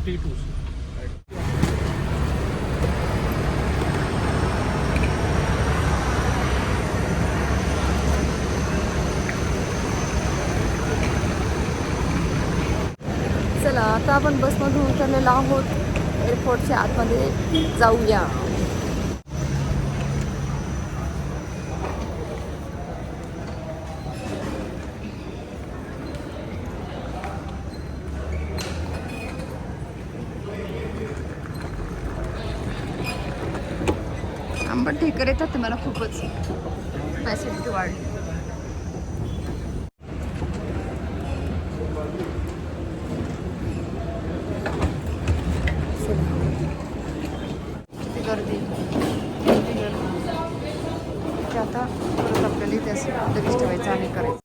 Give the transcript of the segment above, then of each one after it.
42. चला आता आपण बसमधून उतरलेलो आहोत. एअरपोर्टच्या आतमध्ये जाऊया. आंबट ढेकर येतात ते मला खूपच. फॅसिलिटी वाढली. किती गर्दी. आता परत आपल्याला इथे असं लगेच ठेवायचं आणि करायचं.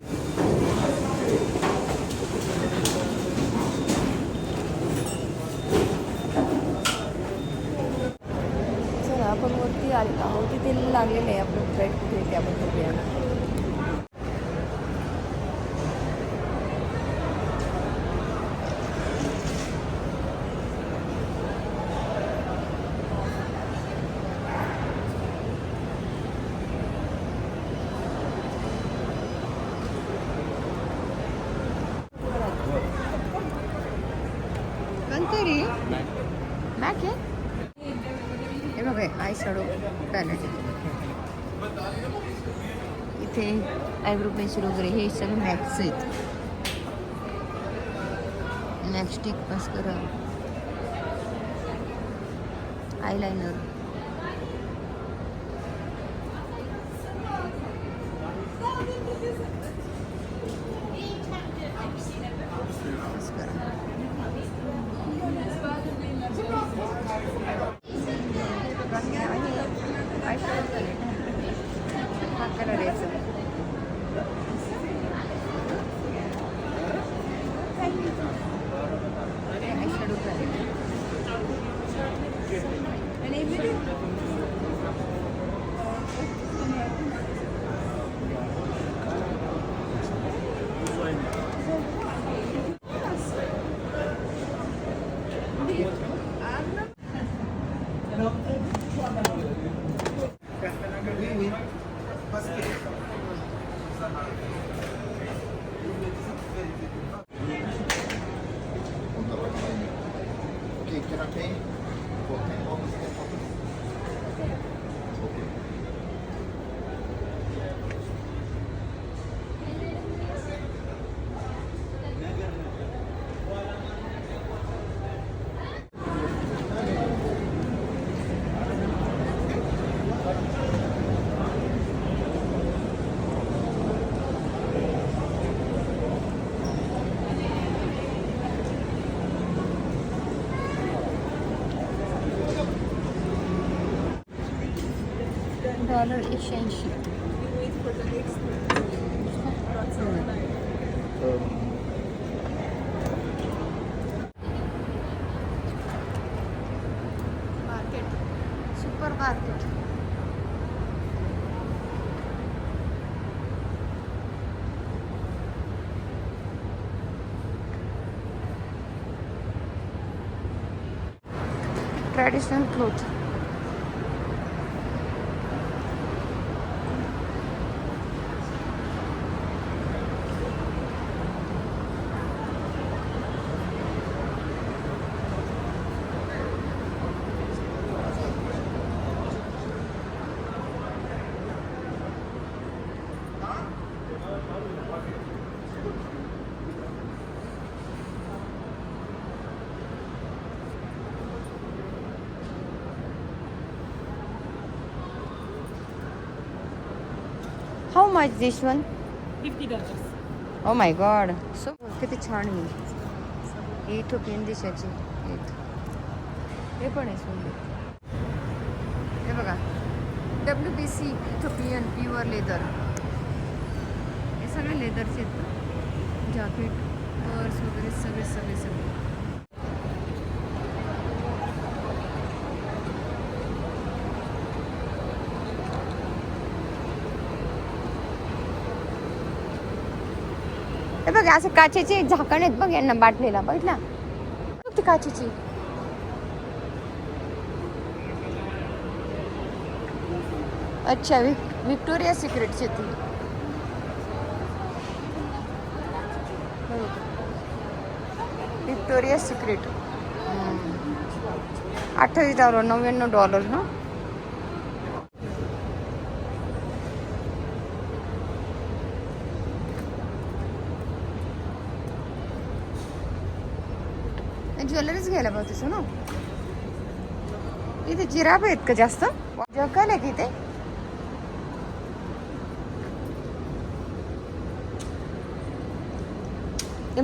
चला आपण वरती आलेलो आहोत. तिथे लागलेलं आहे आपलं फ्लाईट कुठे त्याबद्दल बघूया. तरी मॅक आहे. हे बघा आय शॅडो पॅलेट. इथे आयब्रो पेन्सिल वगैरे हे सगळे मॅक्स आहेत. Mac stick mascara eyeliner. $1.81. Market, super market. Traditional cloth. How much this one? $50. Oh my god. So किती छान आहे. ही इथोपियन देशाची आहेत. हे पण आहे सुंदर. हे बघा WBC इथोपियन प्युअर लेदर. हे सगळे लेदरचे आहेत. जॅकेट पर्स वगैरे सगळे सगळे सगळे. हे बघ असं काचेचे झाकण आहेत बघ यांना बाटलेला बघितला. ती काचेची अच्छा विक्टोरिया सिक्रेटची ती. Victoria secret. $28, $99 ना. ज्वेलरीज घ्यायला पाहतेस ना. इथे जिराफ आहेत का जास्त? जगल आहे की इथे.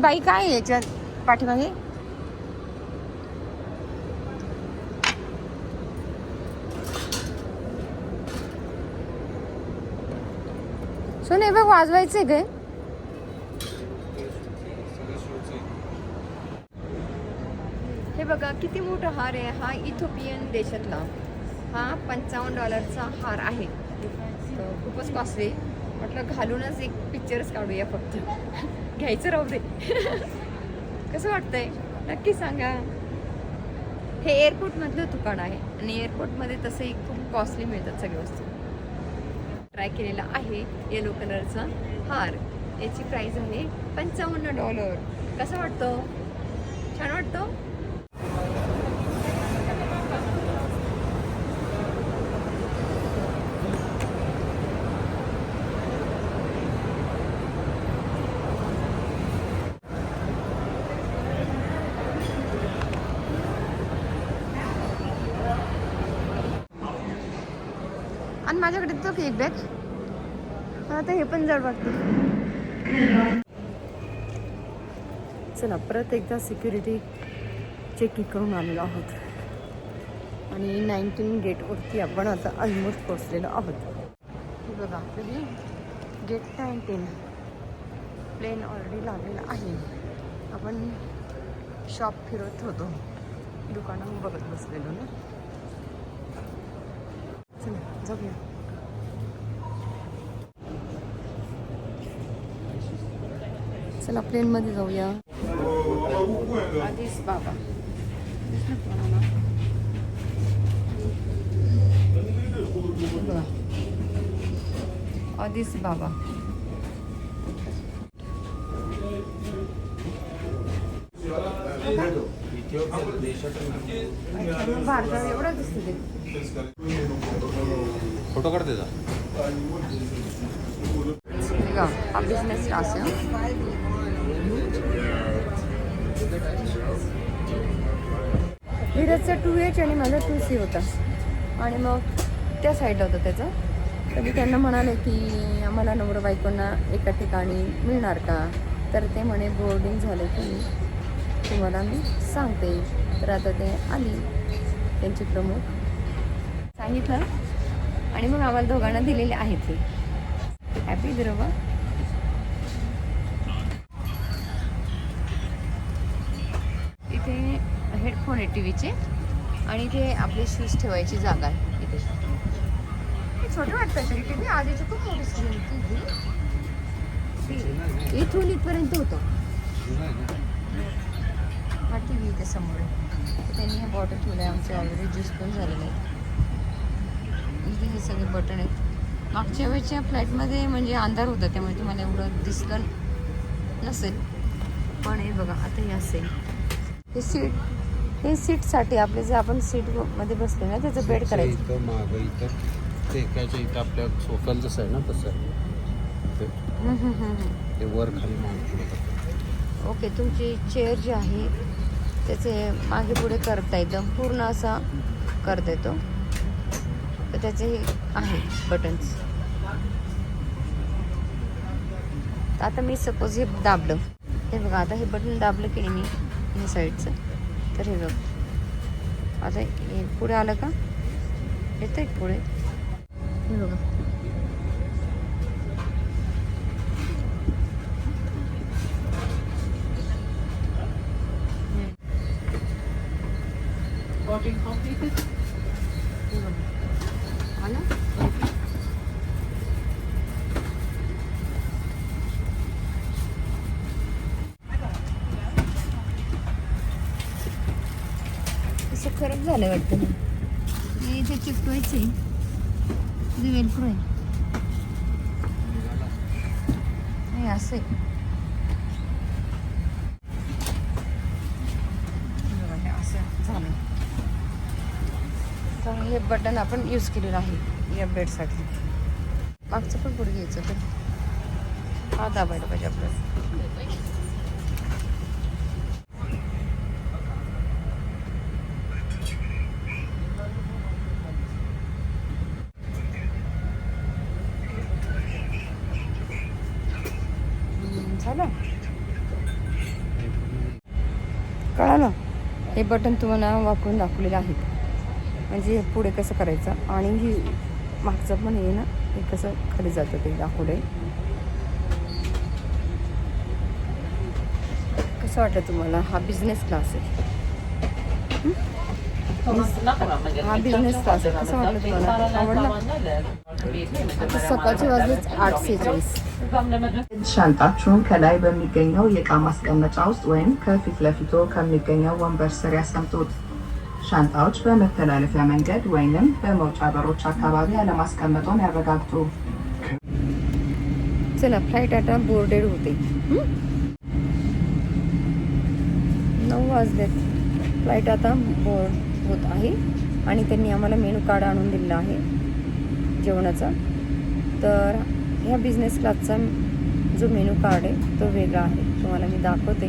बाई काय आहे याच्यात पाठीमागे? सोने बघ वाजवायचंय काय? हे बघा किती मोठा हार आहे हा. इथिओपियन देशातला हा $55 हार आहे. खूपच कॉस्टली. म्हटलं घालूनच एक पिक्चरच काढूया फक्त. घ्यायचं राहू दे. कसं वाटतंय नक्की सांगा. हे एअरपोर्टमधलं दुकान आहे आणि एअरपोर्टमध्ये तसंही खूप कॉस्टली मिळतात सगळ्या वस्तू. ट्राय केलेला आहे येलो कलरचा हार. याची प्राइस आहे $55. कसं वाटतं? छान वाटतं. आणि माझ्याकडे तो केक बॅग. आता हे पण जड वाटतं. चला परत एकदा सिक्युरिटी चेकिंग करून आलेलो आहोत आणि 19 गेटवरती आपण आता ऑलमोस्ट पोहोचलेलो आहोत. हे बघा आपली गेट 19 प्लेन ऑलरेडी लागलेला आहे. आपण शॉप फिरत होतो, दुकानं बघत बसलेलो ना. चला जाऊया. चला प्लेनमध्ये जाऊया. आधीच बाबा आधीच बाबा. भारतात एवढं दिसते. फोटो काढते का? हा बिझनेस क्लास आहे. धीरजचा 2H आणि माझा 2C होता आणि मग त्या साईडला होतं त्याचं. तर मी त्यांना म्हणाले की आम्हाला नवरा बायकोंना एका ठिकाणी मिळणार का? तर ते म्हणे बोर्डिंग झालं की तुम्हाला मी सांगते. तर आता ते आली त्यांची प्रमुख, सांगितलं आणि मग आम्हाला दोघांना दिलेले आहेत. हे हॅपी ध्रुवा. इथे हेडफोन आहे TVचे आणि इथे आपले शूज ठेवायची जागा आहे. इथे छोटे वाटतं तरी TV. आधीची खूप मोठी स्क्रीन होती. इथून इथपर्यंत होतं हा TV इथे समोर. त्यांनी हे बॉटल ठेवलं आहे. आमचे ऑलरेडी ज्यूस पण झालेले आहेत. इथे हे सगळे बटन आहेत. मागच्या वेळेच्या फ्लाईटमध्ये म्हणजे अंधार होता त्यामुळे तुम्हाला एवढं दिसलं नसेल, पण हे बघा आता हे असेल. हे सीटसाठी आपले जे आपण सीटमध्ये बसले ना त्याचं बेड करायचं. इथं मागं इथं टेकायच्या इथं आपल्या सोफल जसं आहे ना तसं ते वर खाली मागं. ओके. तुमची चेअर जी आहे त्याचे मागे पुढे करता येतं, पूर्ण असा करता येतो. तर त्याचे हे आहे बटन्स. आता मी सपोज हे दाबलं, हे बघा आता हे बटन दाबलं की नाही मी हे साईडचं, तर हे बघ आता हे पुढे आलं का येतं एक पुढे. हे बघा आलं. असं खरंच झालं वाटतं. हे इथे चिकटवायचे तुझी वेलपूर आहे निघाला. नाही असं आहे. बघा, हे असं झालं. तर हे बटन आपण यूज केलेलं आहे या बेडसाठी. मागचं पण पुढे घ्यायचं तर हा दाबायला पाहिजे आपल्याला. झालं कळालं. हे बटन तुम्हाला वापरून दाखवलेलं आहे म्हणजे पुढे कसं करायचं आणि ही मागचं पण हे ना हे कसं खाली जातं ते दाखवलंय. कसं वाटलं तुम्हाला? हा बिझनेस क्लास आहे. हा बिझनेस क्लास आहे. कसं वाटलं तुम्हाला? आवडला? आता सकाळचे वाजलेच 8:46. ሻንጣችሁን ከላይ በሚገኘው የእቃ ማስቀመጫ ውስጥ ወይም ከፊት ለፊቶ ከሚገኘው ወንበር ስር ያስቀምጡት። ሻንጣዎች በመተላለፊያ መንገድ ወይንም በመውጫ በሮች አካባቢ አለማስቀመጡን ያረጋግጡ። चला फ्लाईट आता बोर्डेड होते. 9 वाजलेत. फ्लाईट आता बोर्ड होत आहे आणि त्यांनी आम्हाला मेनू कार्ड आणून दिलेला आहे जेवणाचा. तर ह्या बिझनेस क्लासचा जो मेनू कार्ड आहे तो वेगळा आहे. तुम्हाला मी दाखवते.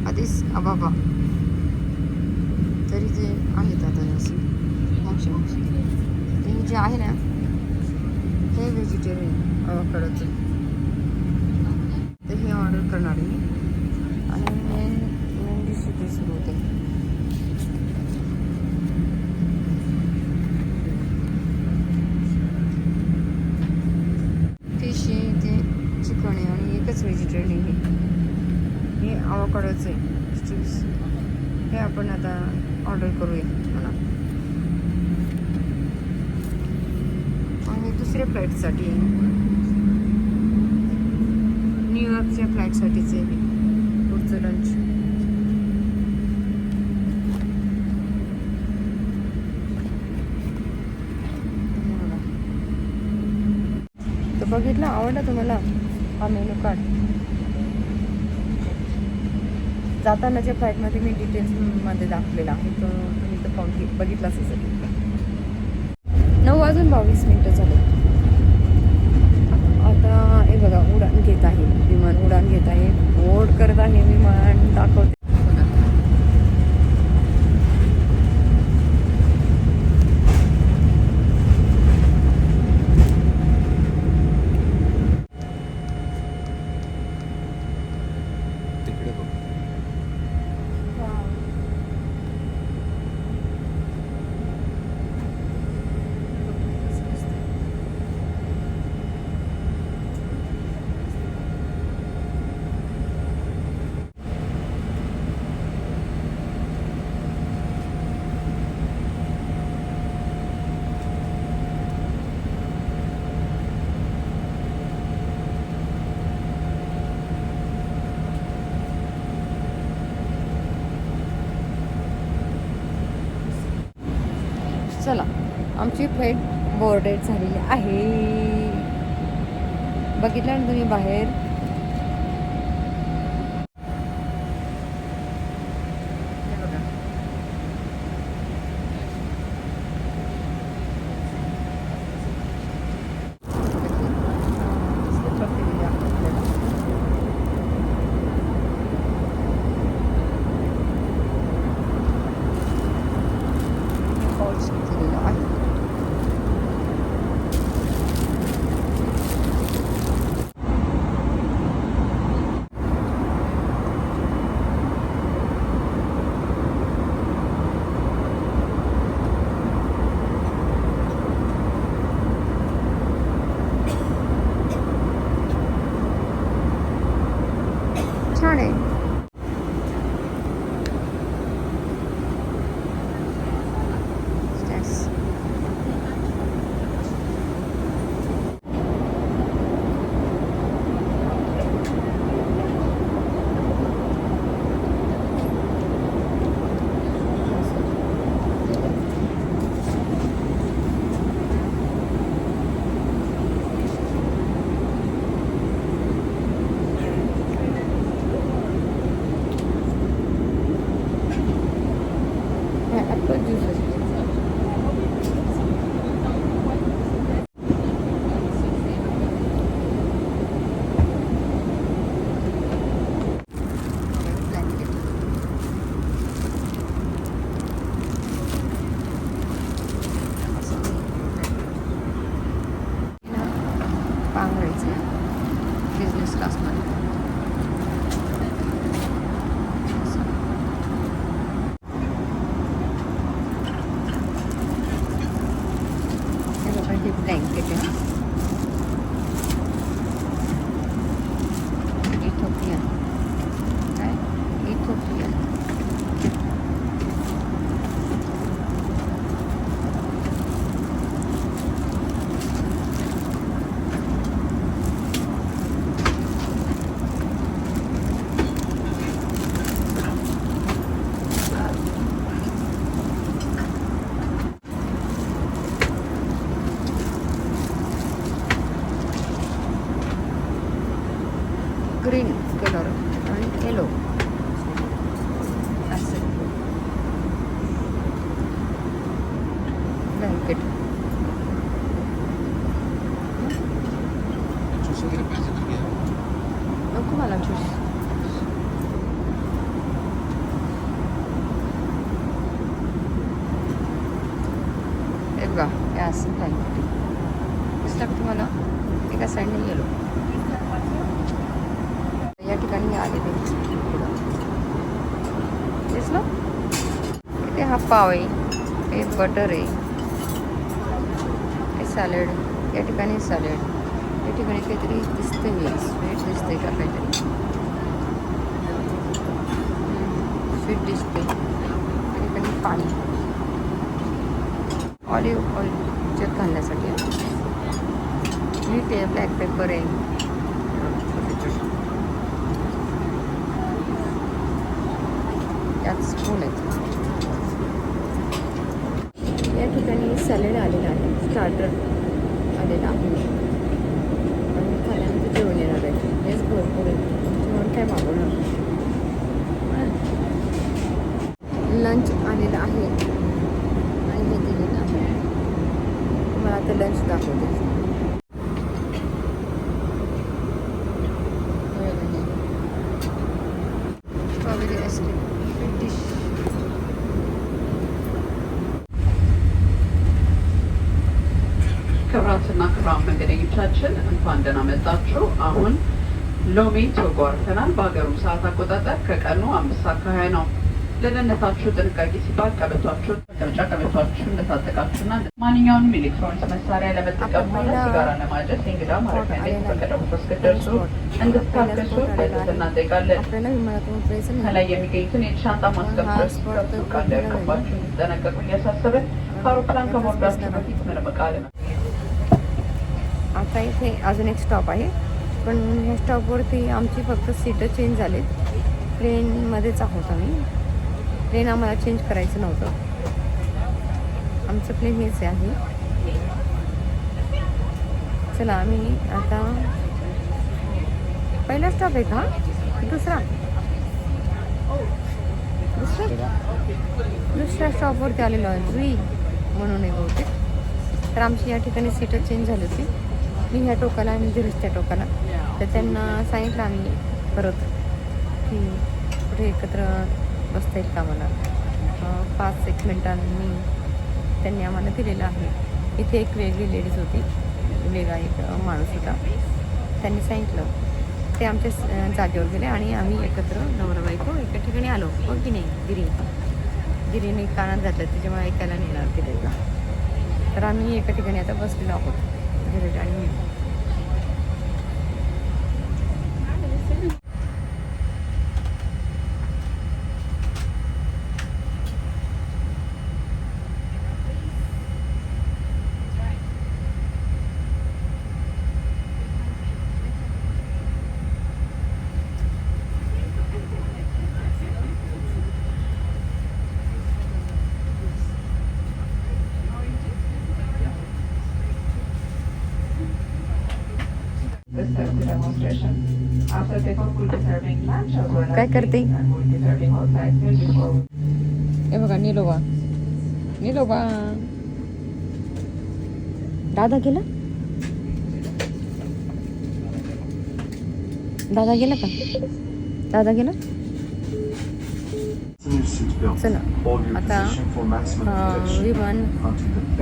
आधीच बाबा तरी जे आहेत आता असे हे जे आहे ना हे व्हेजिटेरियन अवाकाडोचं तर हे ऑर्डर करणार आहे मी. आणि मेन डिश इथे सुरू होते. फिश आहे ते चिकन आहे आणि एकच व्हेजिटेरियन आहे. हे अवाकाडोचं आहे स्टीव्स. हे आपण आता ऑर्डर करूया मला. आणि दुसऱ्या फ्लाईटसाठी आहे, न्यूयॉर्कच्या फ्लाईटसाठीच आहे पुढचं लंच. तर बघितलं, आवडला तुम्हाला हा मेनू कार्ड? जातानाच्या फ्लाईटमध्ये मी डिटेल्समध्ये दाखवलेला आहे तो तुम्ही तर पाहून बघितलाच असेल. 9:22 झाले. आता हे बघा उडान घेत आहे विमान. उडान घेत आहे. बोर्ड करत आहे विमान. दाखवते तिकडे बघ. चला आमची फ्लाईट बोर्डेड झालेली आहे. बघितलं ना तुम्ही बाहेर? हे बघा. छान आहे. Yes. पांघरायचं बिझनेस क्लासमध्ये. हे बघा हे ब्लँकेट आहे. इथोपियन काय इथोपियन. ग्रीन कलर आणि येलो असं ब्लँकेट. ज्यूस वगैरे पाहिजे तर घ्या. नको मला ज्यूस. हे बघा हे असं ब्लँकेट दिसलं का तुम्हाला. एका साईडने येलो. या ठिकाणी आलेले दिसलं. इथे हा पाव आहे, हे बटर आहे, हे सॅलड. या ठिकाणी सॅलड. या ठिकाणी काहीतरी दिसतंय, हे स्वीट दिसतंय का काहीतरी स्वीट दिसते. या ठिकाणी पाणी, ऑलिव्ह ऑइल घालण्यासाठी. मीठ आहे, ब्लॅक पेपर आहे, यात स्पून आहेत. या ठिकाणी सॅलड आलेला आहे, स्टार्टर आलेला आहे आणि खाल्यानंतर जेवण येणार आहे. हेच भरपूर आहे. जेवण काय मागवणार. लंच आलेलं आहे आणि हे दिलेलं आहे. मला आता लंच दाखवते. Strawberry ice cream dish. ክቡራትና ክቡራን መንገደኞቻችን እንኳን ደህና መጣችሁ። አሁን ሎሚ ቶጎ አርፈናል። በሀገሩ ሰዓት አቆጣጠር ከቀኑ 5:20 ነው። ለደህንነታችሁ ጥንቃቄ ሲባል ቀበቷችሁን እንደታጠቃችሁና ማንኛውንም ኤሌክትሮኒክስ መሳሪያ ለመጠቀም ሆነ ሲጋራ ለማጨስ የእንግዳ ማረፊያ ላይ የተፈቀደ ቦታ እስክትደርሱ እንድትታገሱ በትህትና እንጠይቃለን። ከላይ የሚገኙትን የሻንጣ ማስቀመጫዎች ከብቱ ዕቃ እንዳይወድቅባችሁ እንድትጠነቀቁ እያሳሰብን ከአውሮፕላን ከመውረዳችሁ በፊት ምንም ዕቃ आता इथे अजून एक स्टॉप आहे, पण ह्या स्टॉपवरती आमची फक्त सीटं चेंज झालीत. प्लेनमध्येच आहोत आम्ही. प्लेन आम्हाला चेंज करायचं नव्हतं. आमचं प्लेन हेच आहे. चला आम्ही आता पहिला स्टॉप आहे का दुसरा दुसऱ्या स्टॉपवरती आलेलो आहे. जुई म्हणून आहे बहुतेक. तर आमची या ठिकाणी सीटं चेंज झाली होती. मी ह्या टोकाला आणि धीरज त्या टोकाला. तर त्यांना सांगितलं आम्ही परत की कुठे एकत्र बसता येईल का मला. 5-1 मिनिटांनी त्यांनी आम्हाला दिलेलं आहे. इथे एक वेगळी लेडीज होती, वेगळा एक माणूस होता. त्यांनी सांगितलं. ते आमच्या जागेवर गेले आणि आम्ही एकत्र नवरा बायको एका ठिकाणी आलो. हो की नाही. गिरीने कानात घातलं, त्याच्यामुळे ऐकायला नेणार ते त्याला. तर आम्ही एका ठिकाणी आता बसलेलो आहोत, धीरज आणि मी. काय करते. हे बघा निलोबा निलोबा दादा गेला दादा गेला का दादा गेला चला आता विमान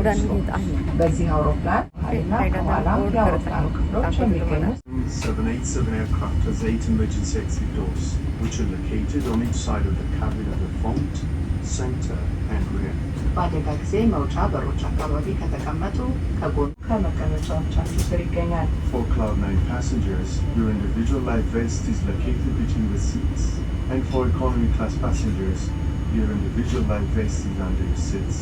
उडान घेत आहे በዚህ አውሮፕላን ኃይልና ከኋላ የአውሮፕላኑ ክፍሎች የሚገኙ 787 aircraft has 8 emergency exit doors, which are located on each side of the cabin at the front, center, and rear. በአደጋ ጊዜ መውጫ በሮች አካባቢ ከተቀመጡ ከጎን ከመቀመጫዎቻችሁ ስር ይገኛል። For Cloud9 passengers, your individual life vest is located between the seats, and for economy class passengers, your individual life vest is under your seats.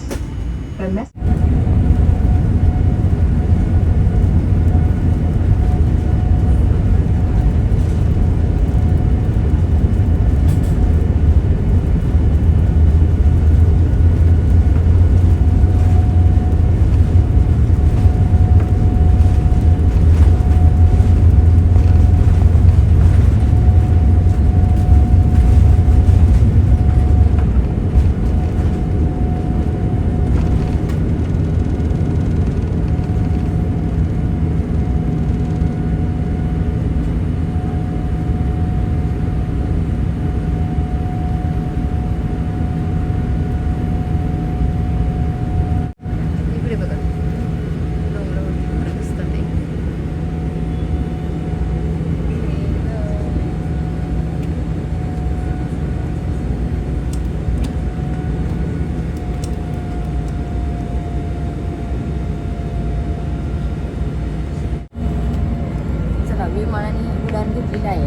विमानाने उडान घेतलेली आहे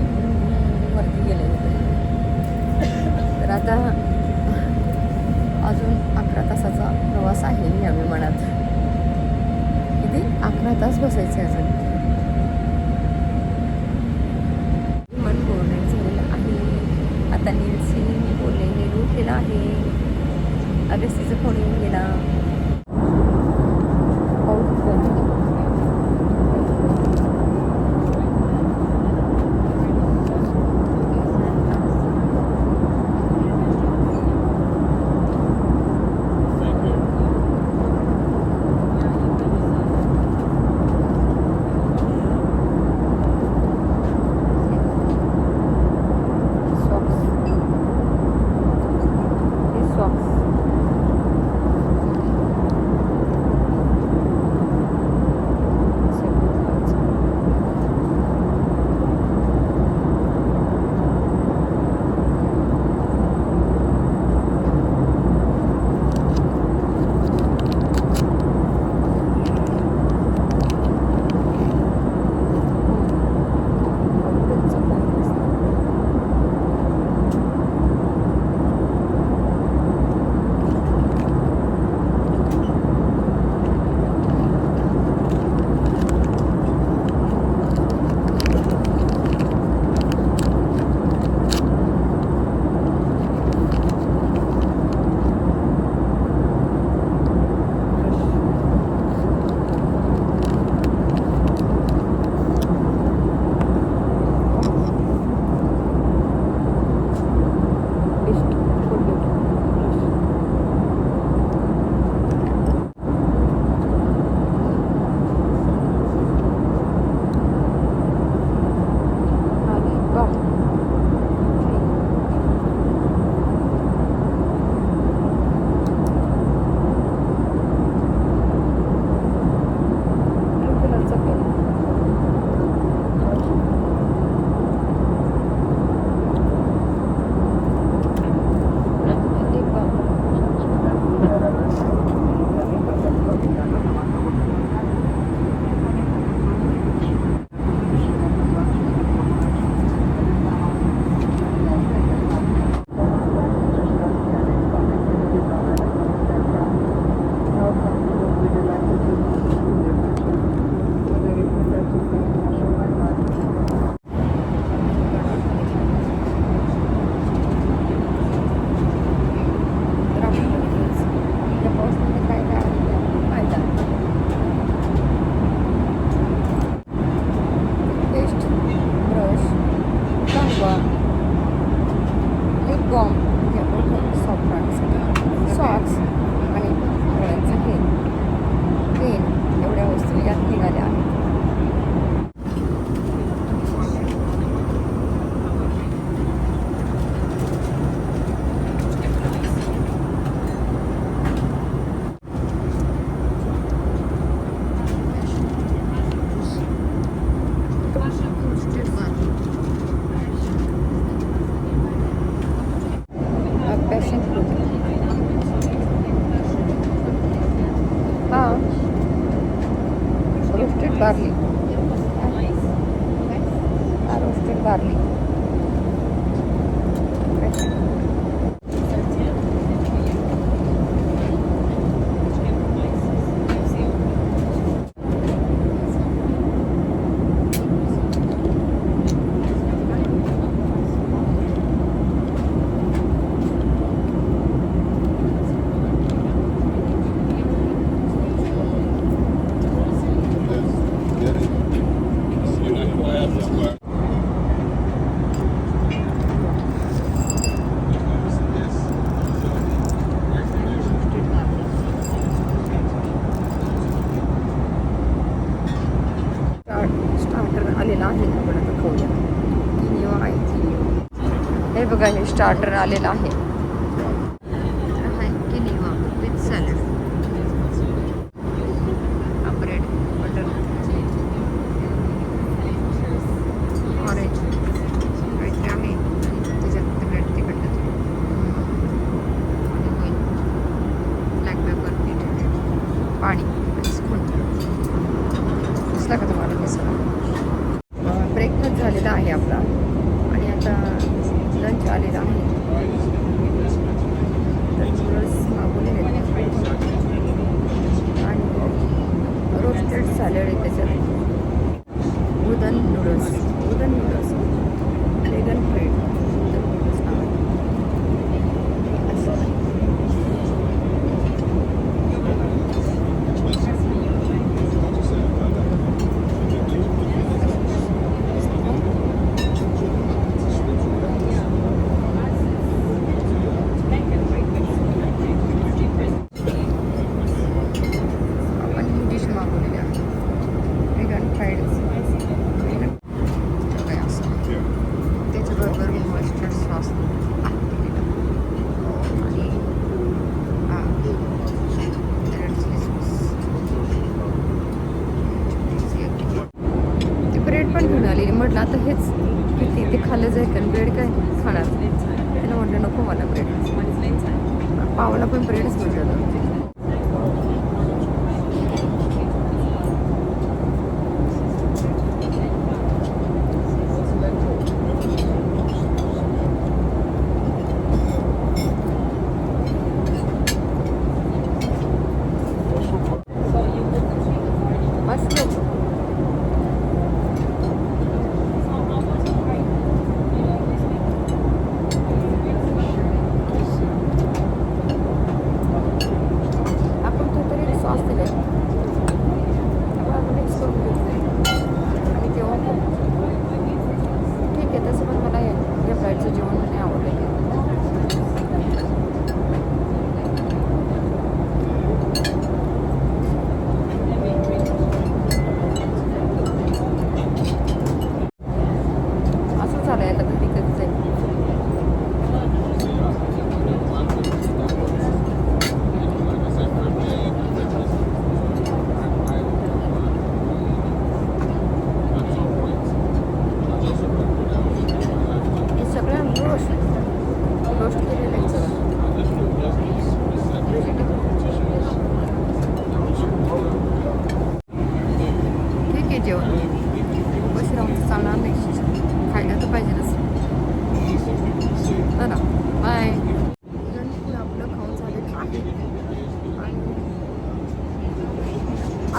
वरती गेले तर आता अजून 11 तासाचा प्रवास आहे या विमानात किती 11 तास बसायचे अजून विमान बोर्डिंग झालेलं आहे आता नीलसी बोललेले उठलेला आहे अगस्तीचा फोन येऊन गेला बार्ली, रोस्टेड बार्ली. स्टार्टर आलेला आहे. आपण आता खाऊया. किनिवा आहे किनिवा. हे बघा, हे स्टार्टर आलेलं आहे. Quinoa with salad, bread, butter, orange काहीतरी आहे. त्याच्यात ब्रेड तिखट, ब्लॅक पेपर, पाणी, स्पून. दिसला का तुम्हाला? ब्रेकफास्ट झालेला आहे आपला आणि आता लंच आलेला आहे. तर नूडल्स मागवलेले आणि रोस्टेड सॅलड आहे त्याच्यात. उदन noodles, vegan fried noodles now आहे. त्याच्याबरोबर मस्टर्ड सॉस आणि रेड चिली सॉस. ती ब्रेड पण घेऊन आलेली. म्हटलं आता हेच किती ते खाल्लं जाईल, कारण ब्रेड काय खाणार. त्यानं म्हटलं नको मला ब्रेड. पावाला पण ब्रेडच म्हटलं.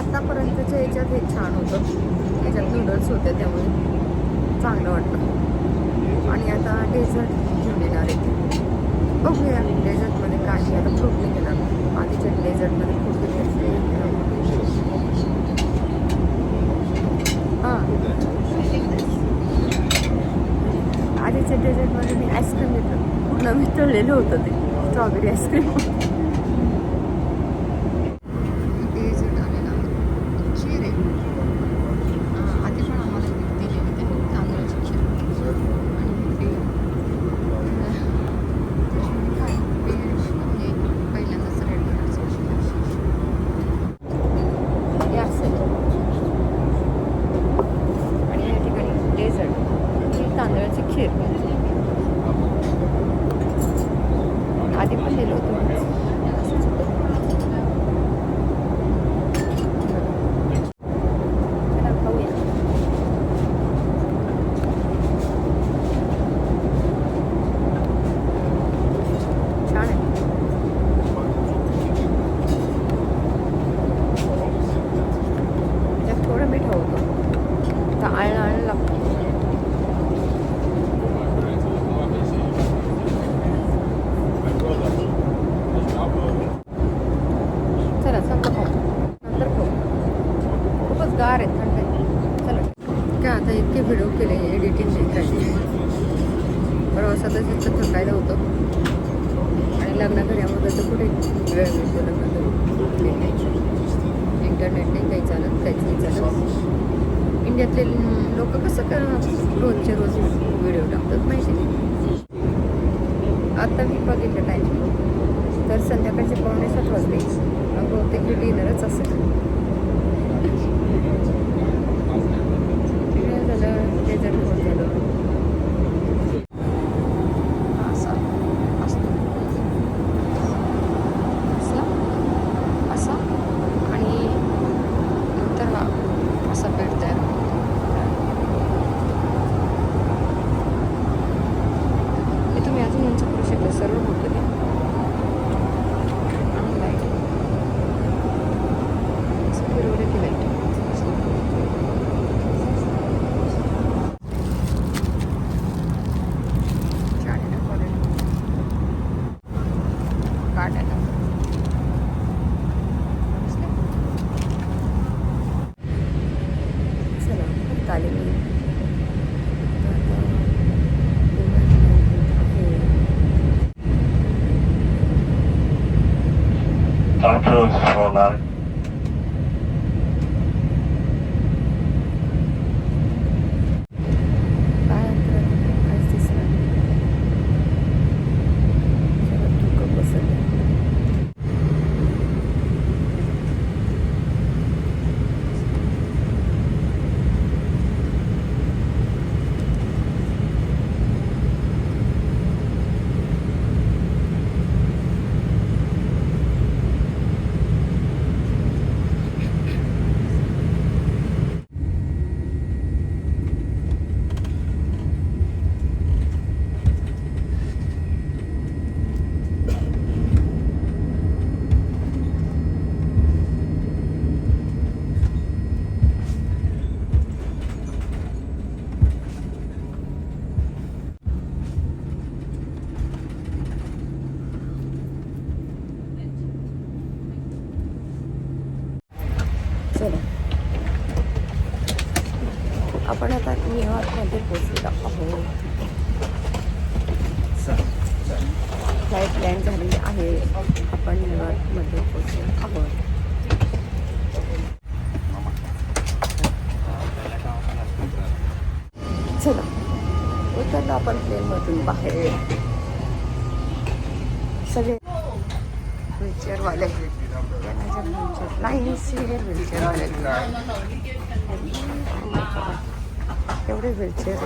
आत्तापर्यंतच्या याच्यात हे छान होतं. याच्यात नूडल्स होते त्यामुळे चांगलं वाटतं. आणि आता डेझर्ट घेऊन येणार आहे. बघूया डेझर्टमध्ये काय आहे. आता फ्रूट नाही घेणार. आधीच्या डेझर्टमध्ये फ्रूट घेतले. हां, आधीच्या डेझर्टमध्ये मी आईस्क्रीम घेतलं. पूर्ण मिसळलेलं होतं ते स्ट्रॉबेरी आईस्क्रीम. तांदळाची खीर आधी पण दिलं होतं. चला संपलं खाऊ नंतर खाऊ. खूपच गार आहे, थंड आहे. चला काय आता इतके व्हिडिओ केले एडिटिंग नाही काही. प्रवासातच इतकं थकायला होतं आणि लग्न घरामध्ये तर कुठे वेळ मिळतो लग्न घरी. इंटरनेट नाही काही चालत, काहीच नाही चालत. इंडियातले लोक कसं रोजचे रोज व्हिडिओ टाकतात माहिती नाही. आता मी बघितलं टाईम तर संध्याकाळचे 6:45 वाजले. बहुतेक डिनरच असेल. झालं ते जर फोन झालं असं आणि नंतर हा असा बेड तयार होतो. मी तुम्ही अजून यांचं करू शकता सर्व होतं ते आणि लाईट फिरवले की लाईट काढायला चला परत आले मी. Approach for life. काय काहीच दिसणार सगळं धुकं बसत. चला आपण आता न्यूयॉर्कमध्ये पोचलेलो आहोत. फ्लाईट लँड झालेली आहे. आपण न्यूयॉर्कमध्ये पोचलेलो आहोत. चला उतरलो आपण प्लेनमधून बाहेर. सगळे व्हीलचेअरवाले नाही सिनियर व्हीलचेअरवाले एवढे व्हीलचेअर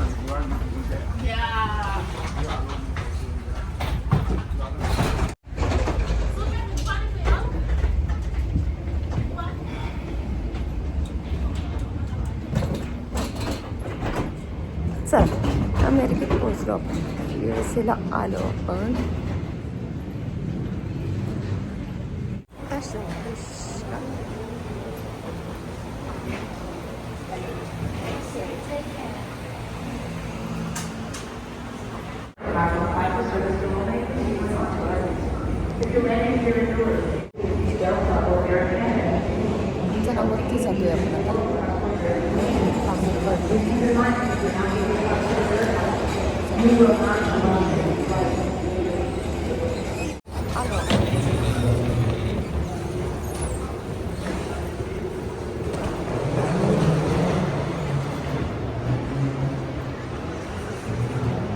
चल अमेरिकेत पोचलो आपण. USA आलो आपण. चला वरती जातोय आपण आता.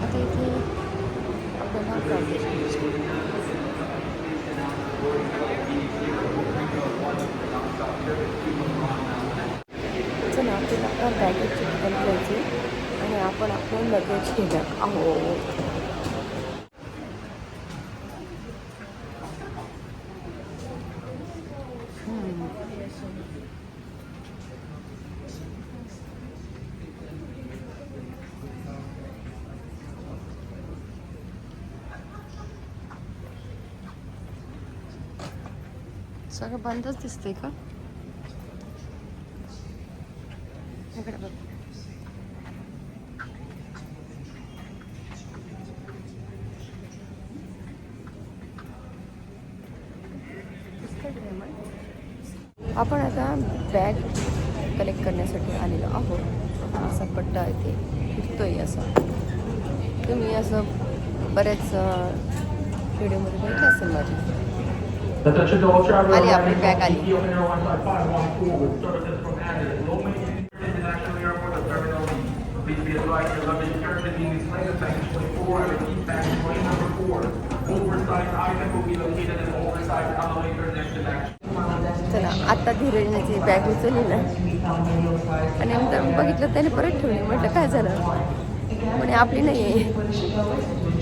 आता इथे आपल्याला चला आपल्याला बॅगेजची टिकट घ्यायची आणि आपण आपलं लगेज घेणार आहोत. सगळं बंदच दिसतंय का? इकडे बघ. दिसतंय का मग? आपण आता बॅग कलेक्ट करण्यासाठी आलेलो आहोत. असा पट्टा आहे ते फिरतोय असं. तुम्ही असं बऱ्याच व्हिडिओमध्ये बघितलं असेल माझी. आली आपली बॅग आली. चला आता धीरेने ती बॅग उचलली ना आणि नंतर बघितलं त्याने परत ठेवली. म्हटलं काय झालं म्हणे आपली नाही आहे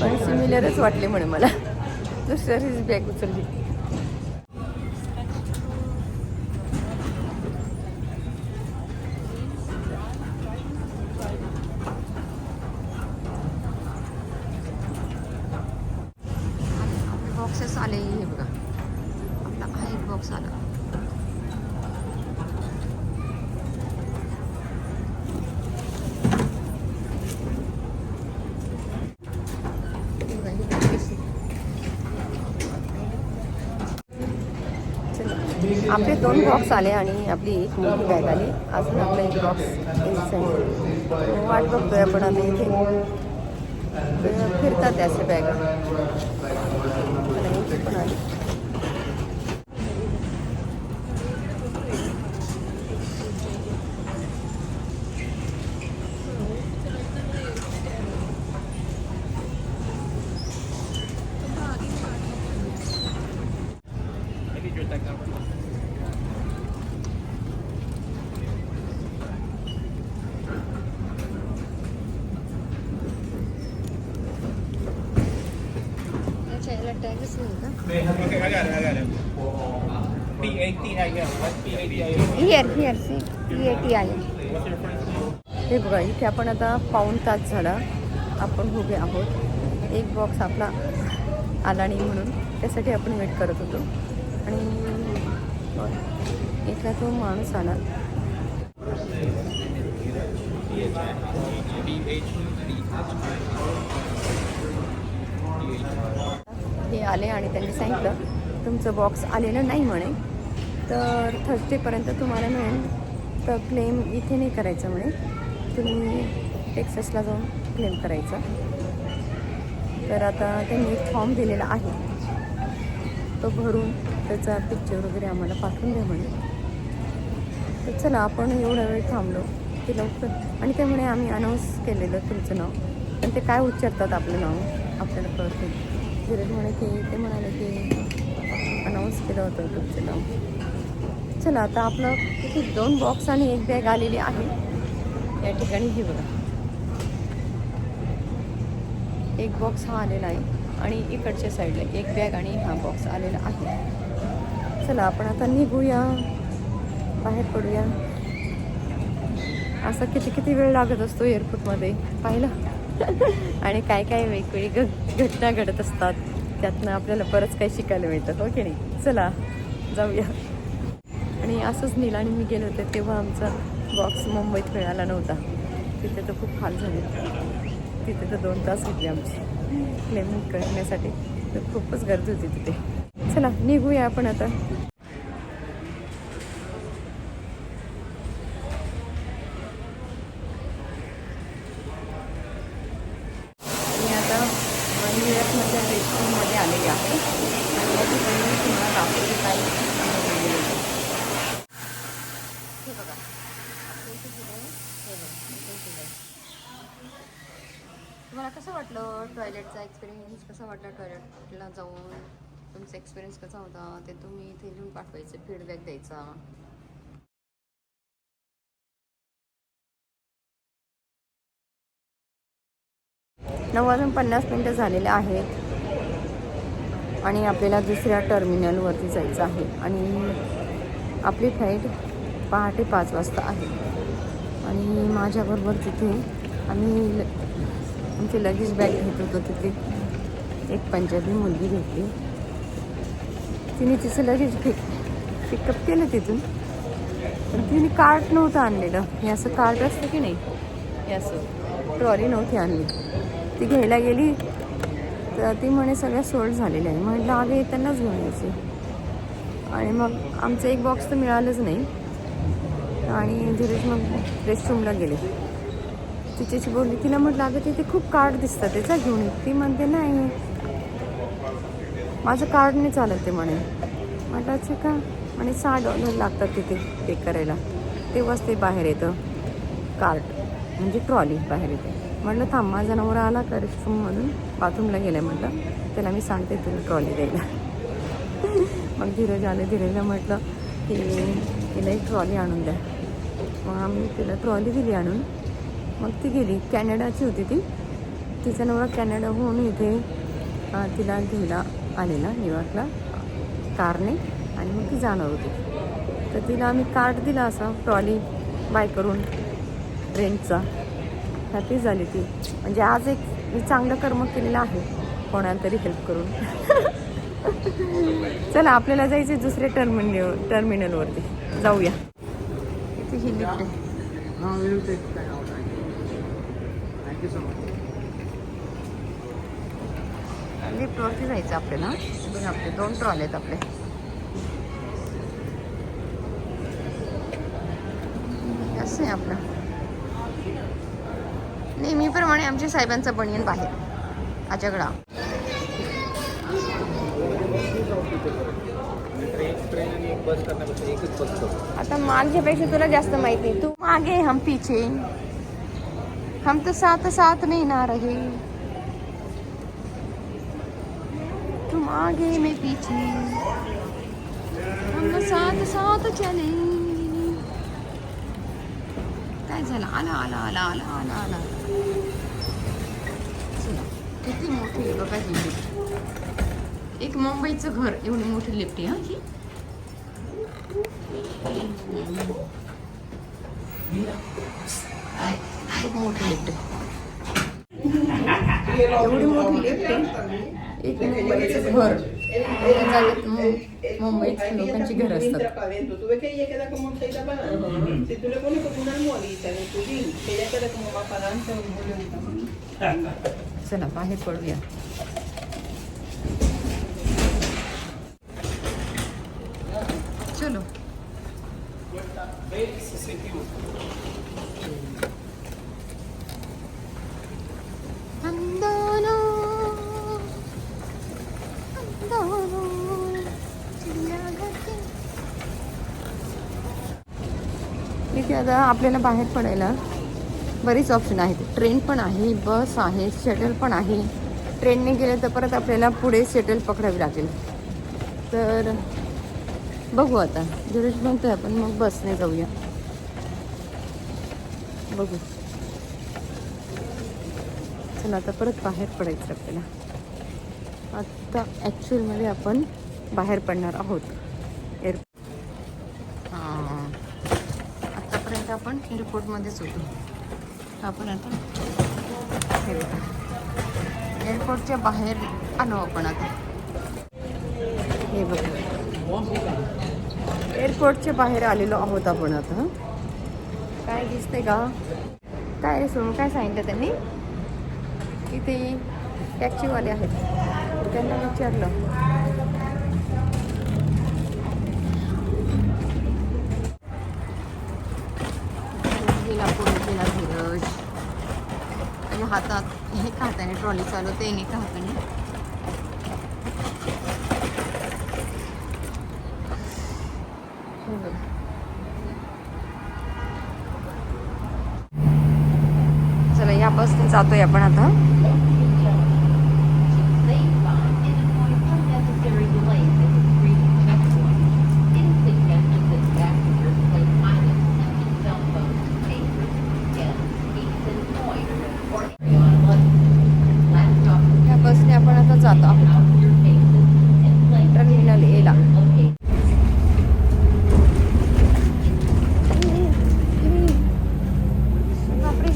पण सिमिलरच वाटले म्हणे मला. दुसऱ्याची बॅग उचलली. बॉक्सेस आले हे बघा. आपला हा एक बॉक्स आला. आपले 2 बॉक्स आले आणि आपली एक मोठी बॅग आली. अजून आपला एक बॉक्स वाट बघतोय आपण आता इथे. फिरतात त्याचे बॅग पण आली. टॅगच नाही का? हिअर सी PAT आहे. हे बघा इथे आपण आता पाऊण तास झाला आपण उभे आहोत. एक बॉक्स आपला आला नाही म्हणून त्यासाठी आपण वेट करत होतो आणि इथला तो माणूस आला. हे आले आणि त्यांनी सांगितलं तुमचं बॉक्स आलेलं नाही म्हणे तर थर्सडेपर्यंत तुम्हाला मिळेल. तर क्लेम इथे नाही करायचं म्हणे तुम्ही टेक्सासला जाऊन क्लेम करायचा. तर आता त्यांनी एक फॉर्म दिलेला आहे तो भरून त्याचा पिक्चर वगैरे आम्हाला पाठवून द्या म्हणे. तर चला आपण एवढा वेळ थांबलो की लवकर आणि त्यामुळे आम्ही अनाऊन्स केलेलं तुमचं नाव पण ते काय उच्चारतात आपलं नाव आपल्याला कळते. धीरज म्हणे की ते म्हणाले की अनाऊन्स केलं होतं तुमचं नाव. चला आता आपलं किती 2 बॉक्स आणि एक बॅग आलेली आहे या ठिकाणी. हे बघा एक बॉक्स हा आलेला आहे आणि इकडच्या साईडला एक बॅग आणि हा बॉक्स आलेला आहे. चला आपण आता निघूया बाहेर पडूया. असं किती वेळ लागत असतो एअरपोर्टमध्ये पाहिलं आणि काय काय वेगवेगळी घटना घडत असतात त्यातनं आपल्याला बरंच काही शिकायला मिळतं हो की नाही. चला जाऊया. आणि असंच नील आणि मी गेले होते तेव्हा आमचा बॉक्स मुंबईत मिळाला नव्हता. तिथे तर खूप हाल झाले. तिथे तर 2 तास घेतले आमचे क्लेम करण्यासाठी. तर खूपच गर्दी होती तिथे. चला निघूया आपण आता. मी आता न्यूयॉर्कमध्ये रेस्टॉरंटमध्ये आलेली आहे आणि या ठिकाणी तुम्हाला दाखवते काय हे बघा. तुम्हाला कसं वाटलं टॉयलेटचा एक्सपिरियन्स? कसा वाटला टॉयलेटला जाऊन? तुमचा एक्सपिरियन्स कसा होता ते तुम्ही इथे लिहून पाठवायचं, फीडबॅक द्यायचा. 9:50 झालेले आहेत आणि आपल्याला दुसऱ्या टर्मिनलवरती जायचं आहे आणि आपली फ्लाईट पहाटे 5 वाजता आहे. आणि माझ्याबरोबर तिथे आम्ही आमची लगेज बॅग घेत होतो. तिथे एक पंजाबी मुलगी भेटली. तिने तिचं लगेज पिकअप केलं तिथून पण तिने कार्ट नव्हतं आणलेलं. हे असं कार्ट असतं की नाही हे असं ट्रॉली नव्हती आणली. ती घ्यायला गेली तर ती म्हणे सगळ्या सोल्ड झालेल्या आहे. म्हटलं अगं येतानाच घेऊन यायची. आणि मग आमचं एक बॉक्स तर मिळालंच नाही आणि धीरज मग रेस्टरूमला गेले. तिच्याशी बोलली, तिला म्हटलं अगं तिथे खूप कार्ड दिसतात त्याचा घेऊन ये. ती म्हणते नाही माझं कार्ड नाही चालत ते म्हणे. म्हटलं अच्छा का म्हणे $6 लागतात तिथे पे करायला, तेव्हाच ते बाहेर येतं कार्ड म्हणजे ट्रॉली बाहेर येते. म्हटलं थांब माझा नवरा आला का रेस्टरूममधून बाथरूमला गेला म्हटलं त्याला मी सांगते तुला ट्रॉली द्यायला. मग धीरज आले. धीरजला म्हटलं की तिला एक ट्रॉली आणून द्या. मग आम्ही तिला ट्रॉली दिली आणून. मग ती गेली. कॅनडाची होती ती. तिचा नवरा कॅनडाहून इथे तिला घ्यायला आलेला न्यूयॉर्कला कारने आणि मग ती जाणार होती. तर तिला आम्ही कार्ड दिला असा ट्रॉली बाय करून रेंटचा. हॅपी झाली ती. म्हणजे आज एक मी चांगलं कर्म केलेलं आहे कोणाला तरी हेल्प करून. चला आपल्याला जायचं दुसऱ्या टर्मिनलवरती जाऊया. इथे ही लिफ्ट आहे. Thank you so much. लिफ्टवरती जायचं आपल्याला. आपले 2 ट्रॉले आहेत आपले. असं आहे आपलं नेहमीप्रमाणे आमच्या साहेबांचा बनियन बाहेर आजगडा. ट्रेन आणि एक बस करण्यापेक्षा एकच बस करू. आता माझ्यापेक्षा तुला जास्त माहिती. तू मागे हम पीछे, हम तो साथ साथ नहीं ना रहे, तुम आगे मैं पीछे, हम साथ साथ चले. काय झालं? आला आला आला आला आला आला. चला किती मोठी आहे बघा ही लिफ्ट. एक मुंबईचं घर एवढी मोठी लिफ्ट आहे. हा ही खूप मोठी लिफ्ट आहे. एवढी मोठी लिफ्ट आहे. एक मुंबईचं घर. मुंबईत लोकांची घर असतात. चला बाहेर पडूया. चलो इथे आता आपल्याला बाहेर पडायला बरीच ऑप्शन आहेत. ट्रेन पण आहे, बस आहे, शटल पण आहे. ट्रेनने गेलं तर परत आपल्याला पुढे शटल पकडावी लागेल. तर बघू आता. धीरज म्हणतोय आपण मग बसने जाऊया. बघू. चला आता परत बाहेर पडायचं आपल्याला. आता ॲक्च्युअलमध्ये आपण बाहेर पडणार आहोत हां. आत्तापर्यंत आपण एअरपोर्टमध्येच होतो. आपण आता हे बघा एअरपोर्टच्या बाहेर आलो आपण आता. हे बघा एअरपोर्टच्या बाहेर आलेलो आहोत आपण आता. काय दिसते का? काय रे सोनू काय सांगितलं त्यांनी? इथे टॅक्सीवाले आहेत, त्यांना विचारलं. गेला पुढे गेला धीरज. आणि हातात एका हाताने ट्रॉली चालवते आणि एका हाताने चला या बसने जातोय आपण आता. या बसने आपण आता जात आहोत टर्मिनल एला. बापरे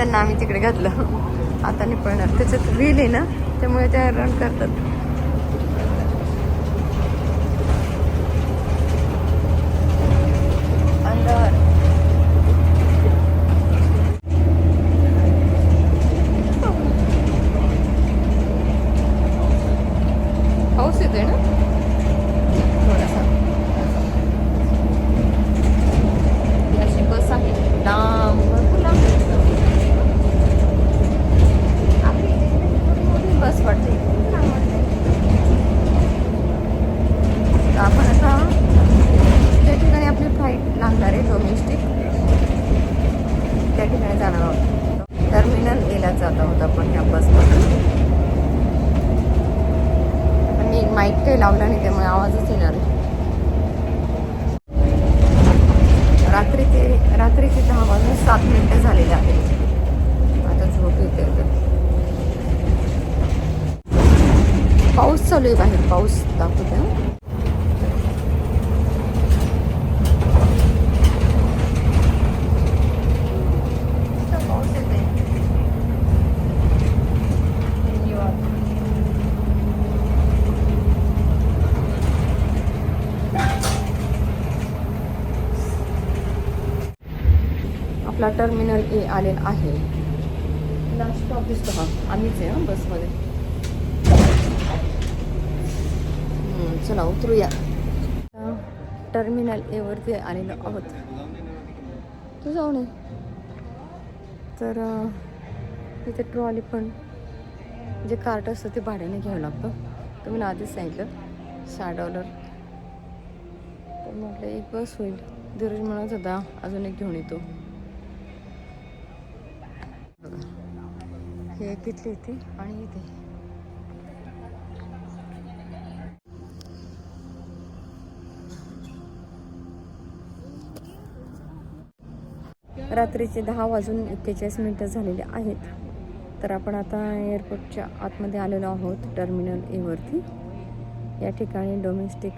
त्यांना आम्ही तिकडे घातलं. आता नाही पळणार, त्याच्यात व्हील आहे ना, त्यामुळे त्या रन करतात. अंदर पाऊस येतोय ना थोडासा. अशी बस आहे लांब, भरपूर लांब आपली मोठी बस वाटते. आपण आता त्या ठिकाणी आपली फ्लाईट लागणार आहे डोमेस्टिक, त्या ठिकाणी जाणार आहोत. टर्मिनल एला जात आहोत आपण ह्या बसमध्ये. मी माईक काही लावला नाही त्यामुळे आवाजच येणार आहे. रात्रीचे 10 वाजून 7 मिनिटं झालेले आहेत. आता झोप येते. पाऊस चालू आहे बाहेर, पाऊस दाखवते. पाऊस येते. आपला टर्मिनल ए आलेला आहे. लास्ट स्टॉप दिसतो हा, आम्हीच आहे हा बसमध्ये. चला उतरूया. टर्मिनल ए वरती आलेलो आहोत. तू जाऊ नये तर इथे ट्रॉली पण जे कार्ट असतं ते भाड्याने घ्यावं लागतं. तुम्ही ना आधीच सांगितलं $6. तर म्हटलं एक बस होईल. धीरज म्हणत होता अजून एक घेऊन येतो. हे किती इथे आणि इथे रात्रीचे 10 वाजून 41 मिनिटं झालेले आहेत. तर आपण आता एअरपोर्टच्या आतमध्ये आलेलो आहोत टर्मिनल ए वरती. या ठिकाणी डोमेस्टिक